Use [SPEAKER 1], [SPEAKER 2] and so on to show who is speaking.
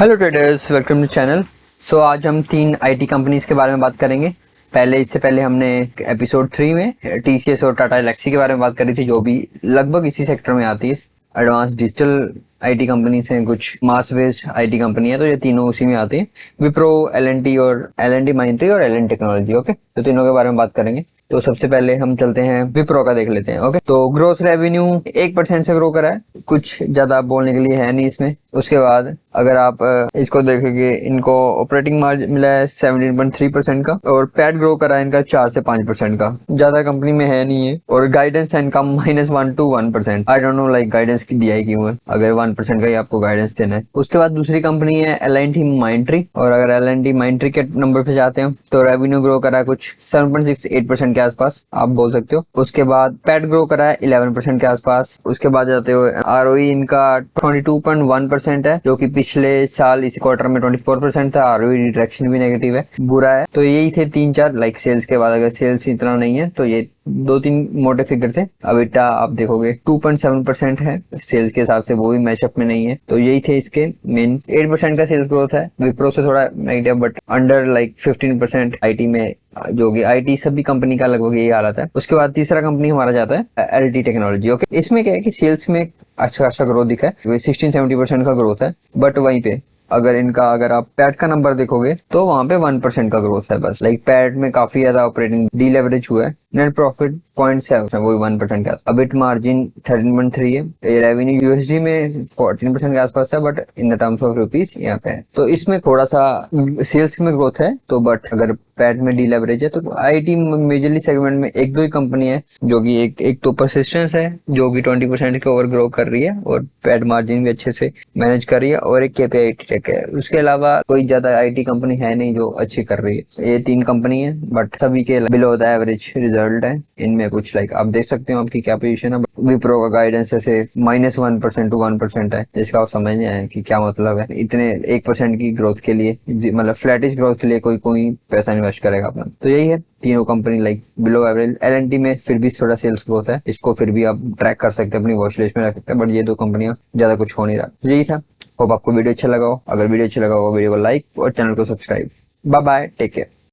[SPEAKER 1] Hello traders, welcome to channel. So आज हम 3 IT companies के बारे में बात करेंगे। इससे पहले हमने एपिसोड 3 में टीसीएस और टाटा एलेक्सी के बारे में बात करी थी, जो भी लगभग इसी सेक्टर में आती है। एडवांस डिजिटल आईटी कंपनीज हैं, कुछ मास बेस्ड आईटी कंपनी है, तो ये तीनों उसी में आती हैं। विप्रो, एल&टी माइंट्री और एल टेक्नोलॉजी। ओके, तो तीनों के बारे में बात करेंगे। तो सबसे पहले हम चलते हैं विप्रो का देख लेते हैं। ओके, तो ग्रोथ रेवेन्यू 1% से ग्रो करा है, कुछ ज्यादा बोलने के लिए है नहीं इसमें। उसके बाद अगर आप इसको देखेंगे, इनको ऑपरेटिंग मार्जिन मिला है 17.3% का, और पैट ग्रो करा है इनका 4 से 5% का। ज्यादा कंपनी में है नहीं है। और गाइडेंस है इनका -1 to 1%। I don't know like guidance की दिया है क्यों है, अगर 1% का ही आपको गाइडेंस देना है। उसके बाद दूसरी कंपनी है एल&टी माइंट्री, और अगर एल&टी माइंट्री के नंबर पे जाते हैं तो रेवेन्यू ग्रो करा है कुछ 7.68% के आसपास, आप बोल सकते हो। उसके बाद पैट ग्रो करा है 11% के आसपास। उसके बाद जाते हो आरओई इनका 22.1% है, जो कि पिछले साल इस क्वार्टर में 24% था। आरओई डिट्रैक्शन भी नेगेटिव है, बुरा है। तो यही थे 3-4 लाइक सेल्स के बाद। अगर सेल्स इतना नहीं है तो ये 2-3 मोटे फिगर थे। अब इटा आप देखोगे 2.7% है सेल्स के हिसाब से, वो भी मैचअप में नहीं है। तो यही थे इसके मेन। 8% का सेल्स ग्रोथ है, विप्रो से थोड़ा negative, but under like 15% IT में, जो कि आईटी सभी कंपनी का लगभग यही हालत है। उसके बाद तीसरा कंपनी हमारा जाता है एल&टी टेक्नोलॉजी। ओके, इसमें क्या है कि सेल्स में अच्छा ग्रोथ दिखा है, 16-17% का ग्रोथ है। बट वहीं पे अगर आप पैट का नंबर देखोगे तो वहां पे 1% का ग्रोथ है बस। लाइक पैट में काफी ज्यादा ऑपरेटिंग डीलेवरेज हुआ है। नेट प्रॉफिट 0.7 है, वही 1% के आसपास। अबिट मार्जिन 13.3 है। रेवेन्यू यूएसडी में 14% के आसपास है, but in the terms of rupees यहाँ पे है। तो इसमें थोड़ा सा सेल्स में ग्रोथ है, तो बट अगर पैट में डीलेवरेज है तो आईटी मेजरली सेगमेंट में एक दो ही कंपनी है, जो कि एक तो परसिस्टेंस है, जो कि 20% के ओवर ग्रो कर रही है और पैट मार्जिन भी अच्छे से मैनेज कर रही है, और एक केपीआई टेक है। उसके अलावा कोई ज्यादा आईटी कंपनी है नहीं जो अच्छी कर रही है। ये 3 कंपनी है, बट सभी के बिलो द एवरेज रिजल्ट है। इनमें कुछ लाइक आप देख सकते हो आपकी क्या पोजीशन है। विप्रो का गाइडेंस जैसे -1% to 1% है, जिसका आप समझ नहीं आए कि क्या मतलब है। इतने 1% की ग्रोथ के लिए, मतलब फ्लैटिश ग्रोथ के लिए कोई पैसा इन्वेस्ट करेगा अपना। तो यही है तीनों company like below average. L&T में फिर भी थोड़ा सेल्स ग्रोथ है, इसको फिर भी आप ट्रैक कर सकते हैं, अपनी वॉच लिस्ट में रख सकते हैं। बट ये 2 कंपनियां ज्यादा कुछ हो नहीं रहा। तो यही था। होप आपको वीडियो अच्छा लगा हो। अगर वीडियो अच्छा लगा हो, वीडियो को लाइक और चैनल को subscribe. Bye bye, take care.